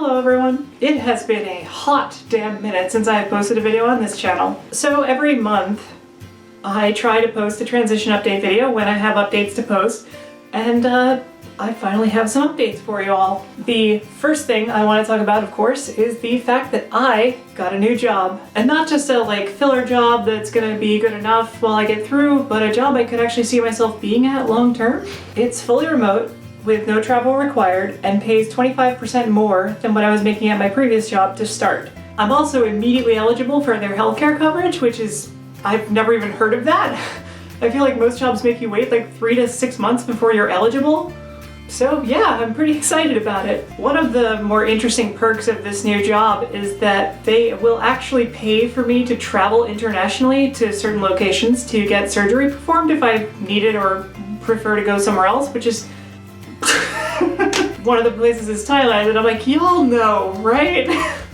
Hello everyone. It has been a hot damn minute since I have posted a video on this channel. So every month I try to post a transition update video when I have updates to post, and I finally have some updates for you all. The first thing I want to talk about, of course, is the fact that I got a new job. And not just a filler job that's gonna be good enough while I get through, but a job I could actually see myself being at long term. It's fully remote, with no travel required, and pays 25% more than what I was making at my previous job to start. I'm also immediately eligible for their healthcare coverage, which is, I've never even heard of that. I feel like most jobs make you wait like 3 to 6 months before you're eligible. So yeah, I'm pretty excited about it. One of the more interesting perks of this new job is that they will actually pay for me to travel internationally to certain locations to get surgery performed if I need it or prefer to go somewhere else, which is one of the places is Thailand, and I'm like, y'all know, right?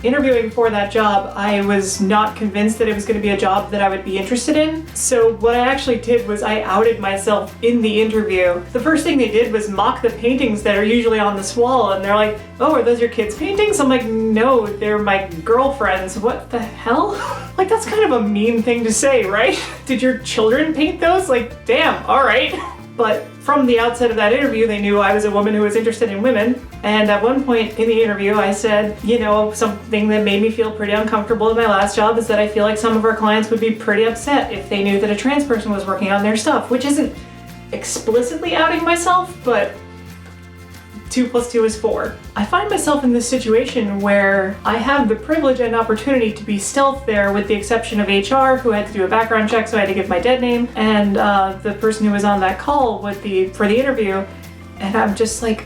Interviewing for that job, I was not convinced that it was going to be a job that I would be interested in. So what I actually did was I outed myself in the interview. The first thing they did was mock the paintings that are usually on this wall, and they're like, oh, are those your kids' paintings? I'm like, no, they're my girlfriend's. What the hell? Like, that's kind of a mean thing to say, right? Did your children paint those? Like, damn, all right. But from the outset of that interview, they knew I was a woman who was interested in women. And at one point in the interview, I said, you know, something that made me feel pretty uncomfortable in my last job is that I feel like some of our clients would be pretty upset if they knew that a trans person was working on their stuff, which isn't explicitly outing myself, but 2 + 2 is 4. I find myself in this situation where I have the privilege and opportunity to be stealth there, with the exception of HR, who had to do a background check, so I had to give my dead name, and the person who was on that call for the interview, and I'm just like,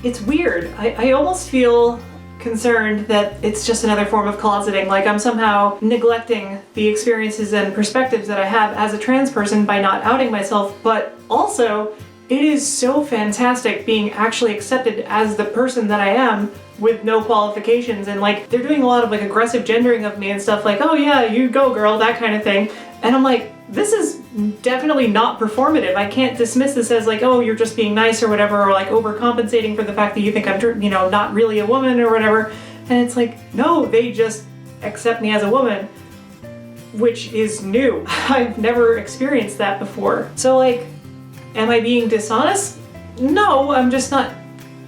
it's weird. I almost feel concerned that it's just another form of closeting, like I'm somehow neglecting the experiences and perspectives that I have as a trans person by not outing myself, but also it is so fantastic being actually accepted as the person that I am with no qualifications, and they're doing a lot of aggressive gendering of me and stuff, like, oh yeah, you go girl, that kind of thing. And I'm like, this is definitely not performative. I can't dismiss this as oh, you're just being nice or whatever, or overcompensating for the fact that you think I'm, not really a woman or whatever. And it's like, no, they just accept me as a woman, which is new. I've never experienced that before. So am I being dishonest? No, I'm just not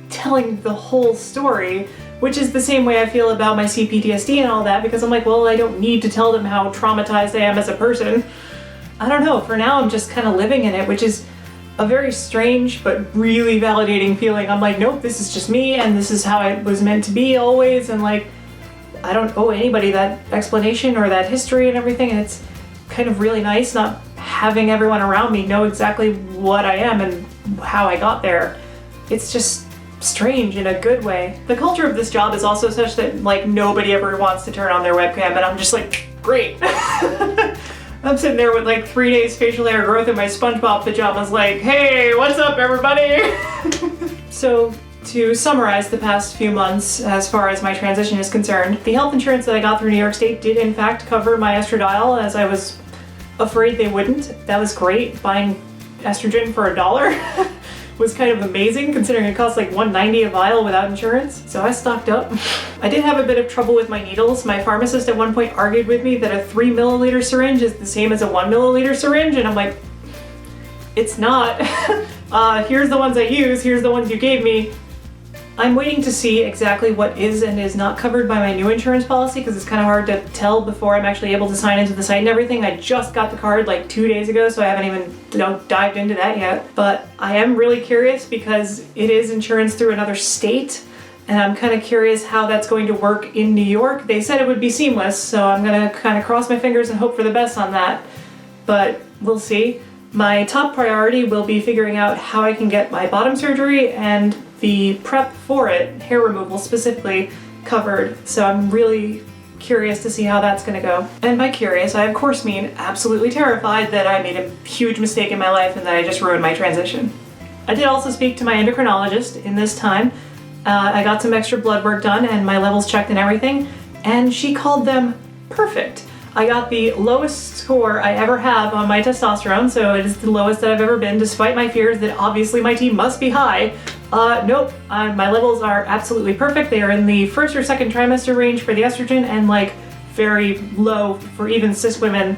telling the whole story, which is the same way I feel about my CPTSD and all that, because I'm like, well, I don't need to tell them how traumatized I am as a person. I don't know, for now I'm just kind of living in it, which is a very strange but really validating feeling. I'm like, nope, this is just me, and this is how it was meant to be always, and I don't owe anybody that explanation or that history and everything, and it's kind of really nice not having everyone around me know exactly what I am and how I got there. It's just strange in a good way. The culture of this job is also such that nobody ever wants to turn on their webcam, and I'm just like, great. I'm sitting there with 3 days facial hair growth in my SpongeBob pajamas like, hey, what's up everybody? So to summarize the past few months as far as my transition is concerned, the health insurance that I got through New York State did in fact cover my estradiol, as I was afraid they wouldn't. That was great. Buying estrogen for $1 was kind of amazing, considering it costs $1.90 a vial without insurance. So I stocked up. I did have a bit of trouble with my needles. My pharmacist at one point argued with me that a 3 milliliter syringe is the same as a 1 milliliter syringe, and I'm like, it's not. Here's the ones I use, here's the ones you gave me. I'm waiting to see exactly what is and is not covered by my new insurance policy, because it's kind of hard to tell before I'm actually able to sign into the site and everything. I just got the card 2 days ago, so I haven't even dived into that yet. But I am really curious because it is insurance through another state, and I'm kind of curious how that's going to work in New York. They said it would be seamless, so I'm gonna kind of cross my fingers and hope for the best on that. But we'll see. My top priority will be figuring out how I can get my bottom surgery and the prep for it, hair removal specifically, covered. So I'm really curious to see how that's gonna go. And by curious, I of course mean absolutely terrified that I made a huge mistake in my life and that I just ruined my transition. I did also speak to my endocrinologist in this time. I got some extra blood work done and my levels checked and everything, and she called them perfect. I got the lowest score I ever have on my testosterone, so it is the lowest that I've ever been, despite my fears that obviously my T must be high. Nope. My levels are absolutely perfect. They are in the first or second trimester range for the estrogen and like very low for even cis women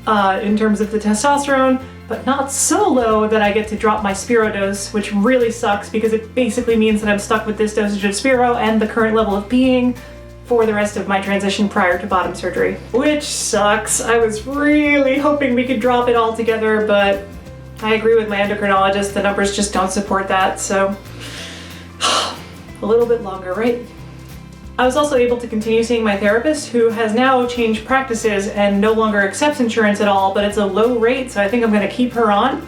in terms of the testosterone, but not so low that I get to drop my Spiro dose, which really sucks because it basically means that I'm stuck with this dosage of Spiro and the current level of being for the rest of my transition prior to bottom surgery, which sucks. I was really hoping we could drop it all together, but I agree with my endocrinologist, the numbers just don't support that, so a little bit longer, right? I was also able to continue seeing my therapist, who has now changed practices and no longer accepts insurance at all, but it's a low rate, so I think I'm gonna keep her on.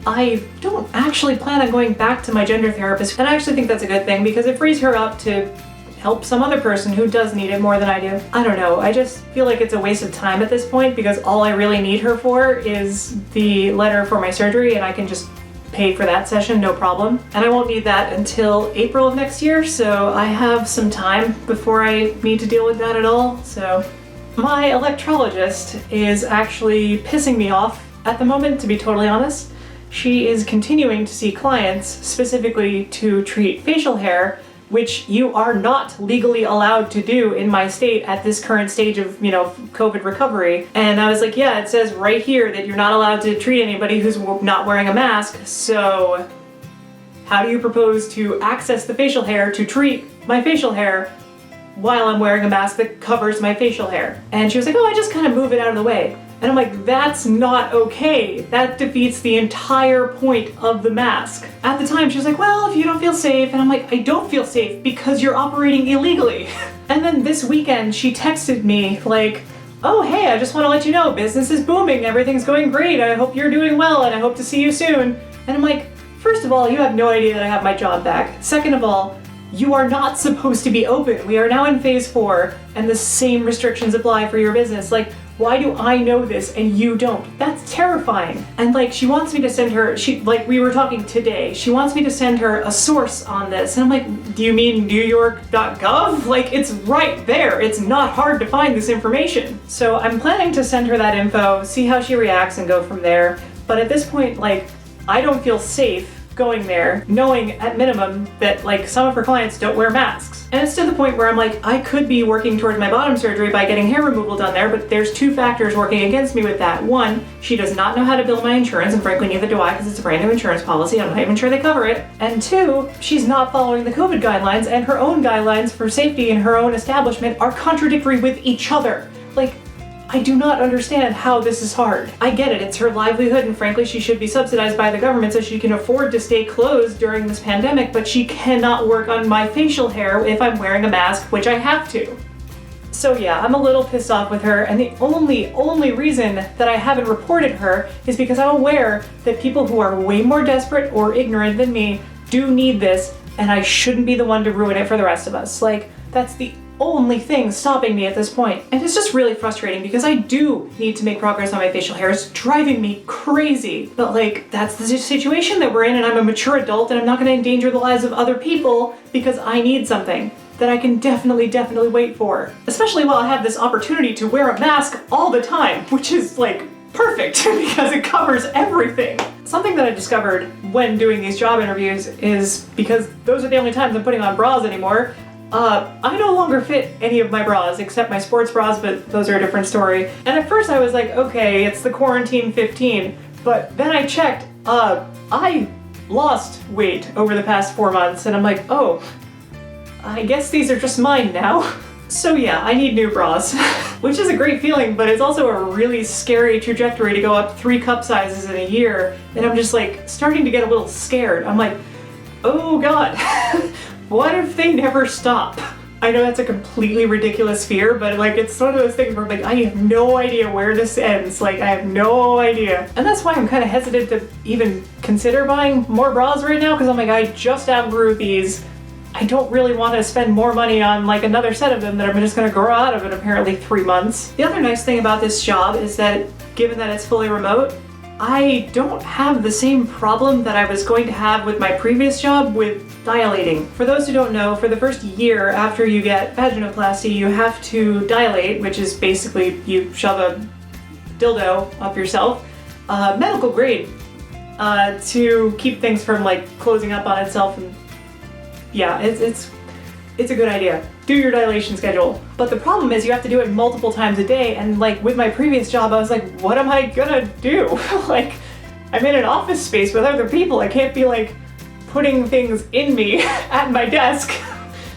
I don't actually plan on going back to my gender therapist, and I actually think that's a good thing because it frees her up to help some other person who does need it more than I do. I don't know, I just feel like it's a waste of time at this point because all I really need her for is the letter for my surgery and I can just pay for that session, no problem. And I won't need that until April of next year, so I have some time before I need to deal with that at all. So my electrologist is actually pissing me off at the moment, to be totally honest. She is continuing to see clients specifically to treat facial hair, which you are not legally allowed to do in my state at this current stage of, COVID recovery. And I was like, yeah, it says right here that you're not allowed to treat anybody who's not wearing a mask, so how do you propose to access the facial hair to treat my facial hair while I'm wearing a mask that covers my facial hair? And she was like, oh, I just kind of move it out of the way. And I'm like, that's not okay. That defeats the entire point of the mask. At the time, she was like, well, if you don't feel safe. And I'm like, I don't feel safe because you're operating illegally. And then this weekend, she texted me like, oh, hey, I just want to let you know, business is booming. Everything's going great. I hope you're doing well and I hope to see you soon. And I'm like, first of all, you have no idea that I have my job back. Second of all, you are not supposed to be open. We are now in phase 4 and the same restrictions apply for your business. Like, why do I know this and you don't? That's terrifying. And like, she wants me to send her, we were talking today, she wants me to send her a source on this. And I'm like, do you mean newyork.gov? Like, it's right there. It's not hard to find this information. So I'm planning to send her that info, see how she reacts and go from there. But at this point, like, I don't feel safe going there, knowing at minimum that like some of her clients don't wear masks. And it's to the point where I'm like, I could be working towards my bottom surgery by getting hair removal done there, but there's 2 factors working against me with that. 1, she does not know how to bill my insurance, and frankly neither do I because it's a brand new insurance policy. I'm not even sure they cover it. And 2, she's not following the COVID guidelines, and her own guidelines for safety in her own establishment are contradictory with each other. Like, I do not understand how this is hard. I get it, it's her livelihood, and frankly she should be subsidized by the government so she can afford to stay closed during this pandemic, but she cannot work on my facial hair if I'm wearing a mask, which I have to. So yeah, I'm a little pissed off with her, and the only reason that I haven't reported her is because I'm aware that people who are way more desperate or ignorant than me do need this, and I shouldn't be the one to ruin it for the rest of us. Like, that's the only thing stopping me at this point. And it's just really frustrating because I do need to make progress on my facial hair. It's driving me crazy. But like, that's the situation that we're in, and I'm a mature adult and I'm not gonna endanger the lives of other people because I need something that I can definitely wait for. Especially while I have this opportunity to wear a mask all the time, which is like perfect because it covers everything. Something that I discovered when doing these job interviews is, because those are the only times I'm putting on bras anymore, I no longer fit any of my bras except my sports bras, but those are a different story. And at first I was like, okay, it's the quarantine 15, but then I checked, I lost weight over the past 4 months, and I'm like, oh, I guess these are just mine now. So yeah, I need new bras, which is a great feeling, but it's also a really scary trajectory to go up 3 cup sizes in a year, and I'm just like starting to get a little scared. I'm like, oh God. What if they never stop? I know that's a completely ridiculous fear, but like, it's one of those things where I'm like, I have no idea where this ends. Like, I have no idea. And that's why I'm kind of hesitant to even consider buying more bras right now, because I'm like, I just outgrew these. I don't really want to spend more money on like another set of them that I'm just gonna grow out of in apparently 3 months. The other nice thing about this job is that, given that it's fully remote, I don't have the same problem that I was going to have with my previous job with dilating. For those who don't know, for the first year after you get vaginoplasty, you have to dilate, which is basically you shove a dildo up yourself, medical grade, to keep things from like closing up on itself and yeah, it's a good idea. Do your dilation schedule. But the problem is you have to do it multiple times a day, and like with my previous job, I was like, what am I gonna do? Like, I'm in an office space with other people. I can't be like putting things in me at my desk.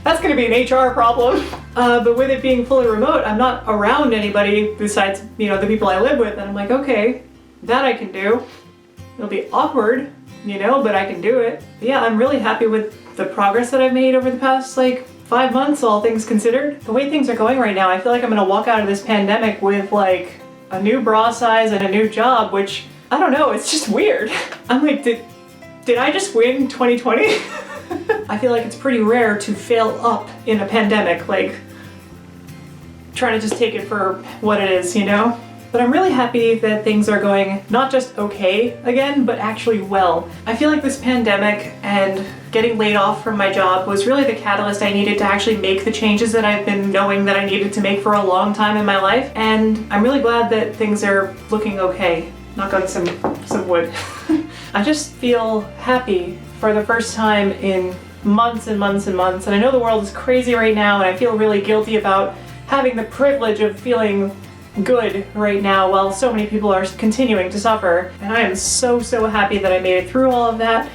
That's gonna be an HR problem. But with it being fully remote, I'm not around anybody besides, you know, the people I live with, and I'm like, okay, that I can do. It'll be awkward, you know, but I can do it. But yeah, I'm really happy with the progress that I've made over the past like 5 months, all things considered. The way things are going right now, I feel like I'm gonna walk out of this pandemic with like a new bra size and a new job, which, I don't know, it's just weird. I'm like, did I just win 2020? I feel like it's pretty rare to fail up in a pandemic, like trying to just take it for what it is, you know? But I'm really happy that things are going not just okay again, but actually well. I feel like this pandemic and getting laid off from my job was really the catalyst I needed to actually make the changes that I've been knowing that I needed to make for a long time in my life. And I'm really glad that things are looking okay. Knock on some wood. I just feel happy for the first time in months and months and months. And I know the world is crazy right now, and I feel really guilty about having the privilege of feeling good right now while so many people are continuing to suffer. And I am so happy that I made it through all of that.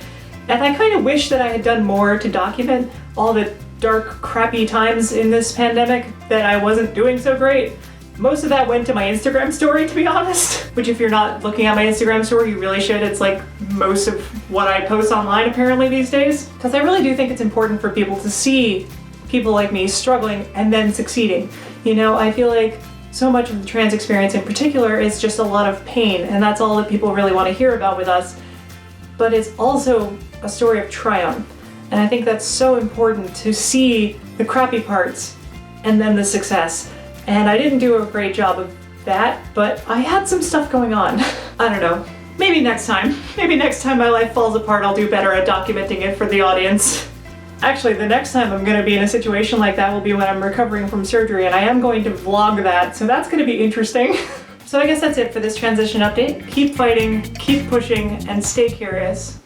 And I kind of wish that I had done more to document all the dark, crappy times in this pandemic that I wasn't doing so great. Most of that went to my Instagram story, to be honest. Which, if you're not looking at my Instagram story, you really should. It's like most of what I post online apparently these days. Because I really do think it's important for people to see people like me struggling and then succeeding. You know, I feel like so much of the trans experience in particular is just a lot of pain, and that's all that people really want to hear about with us. But it's also a story of triumph. And I think that's so important to see the crappy parts and then the success. And I didn't do a great job of that, but I had some stuff going on. I don't know. Maybe next time. Maybe next time my life falls apart, I'll do better at documenting it for the audience. Actually, the next time I'm going to be in a situation like that will be when I'm recovering from surgery, and I am going to vlog that, so that's going to be interesting. So I guess that's it for this transition update. Keep fighting, keep pushing, and stay curious.